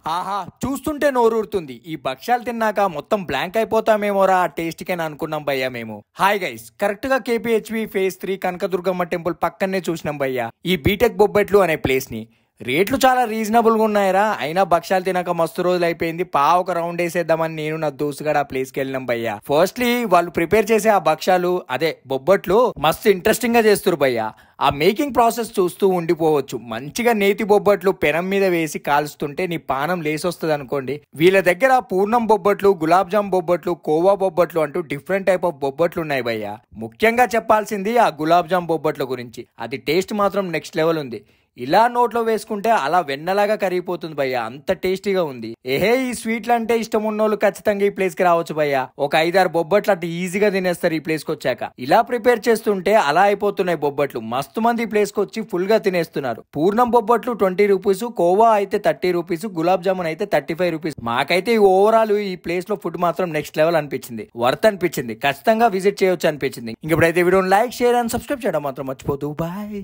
ఆహా, చూస్తుంటే నోరూరుతుంది. ఈ భక్ష్యాలు తిన్నాక మొత్తం బ్లాంక్ అయిపోతామేమోరా ఆ టేస్ట్ కి అనుకున్నాం భయ్యా మేము. హాయ్ గైస్, కరెక్ట్ గా KPHV ఫేజ్ 3 కనకదుర్గమ్మ టెంపుల్ పక్కనే చూసినాం భయ్యా ఈ బీటెక్ బొబ్బెట్లు అనే ప్లేస్ ని. రేట్లు చాలా రీజనబుల్ గా ఉన్నాయరా. అయినా భక్ష్యాలు తినక మస్తు రోజులు అయిపోయింది. ఒక రౌండ్ వేసేద్దామని నేను నా దోస్తుగాడు ఆ ప్లేస్ కి వెళ్ళినాం భయ్యా. ఫస్ట్లీ వాళ్ళు ప్రిపేర్ చేసే ఆ భక్ష్యాలు అదే బొబ్బట్లు మస్తు ఇంట్రెస్టింగ్ గా చేస్తారు భయ్యా. ఆ మేకింగ్ ప్రాసెస్ చూస్తూ ఉండిపోవచ్చు. మంచిగా నేతి బొబ్బట్లు పెనం మీద వేసి కాల్స్తుంటే నీ పానం లేసొస్తుంది అనుకోండి. వీళ్ళ దగ్గర పూర్ణం బొబ్బట్లు, గులాబ్ జామ్ బొబ్బట్లు, కోవా బొబ్బట్లు అంటూ డిఫరెంట్ టైప్ ఆఫ్ బొబ్బట్లు ఉన్నాయి భయ్యా. ముఖ్యంగా చెప్పాల్సింది ఆ గులాబ్ జామ్ బొబ్బట్ల గురించి. అది టేస్ట్ మాత్రం నెక్స్ట్ లెవెల్ ఉంది. ఇలా నోట్లో వేసుకుంటే అలా వెన్నలాగా కరిగిపోతుంది భయ్యా, అంత టేస్టీగా ఉంది. ఈ స్వీట్లు అంటే ఇష్టం ఉన్నోళ్ళు ఖచ్చితంగా ఈ ప్లేస్ కి రావచ్చు భయ్యా. ఒక 5-6 బొబ్బట్లు అటు ఈజీగా తినేస్తారు ఈ ప్లేస్ కి వచ్చాక. ఇలా ప్రిపేర్ చేస్తుంటే అలా అయిపోతున్నాయి బొబ్బట్లు. మస్తు మంది ఈ ప్లేస్ కి వచ్చి ఫుల్ గా తినేస్తున్నారు. పూర్ణం బొబ్బట్లు 20 రూపీస్, కోవా అయితే 30 రూపీస్, గులాబ్ జామున్ అయితే 35 రూపీస్. మాకైతే ఈ ఓవరాల్ ఈ ప్లేస్ లో ఫుడ్ మాత్రం నెక్స్ట్ లెవెల్ అనిపించింది, వర్త్ అనిపించింది. ఖచ్చితంగా విజిట్ చేయొచ్చు అనిపించింది. ఇంకెప్పుడైతే వీడియోని లైక్, షేర్ అండ్ సబ్స్క్రైబ్ చేయడం మాత్రం మర్చిపోతూ. బాయ్.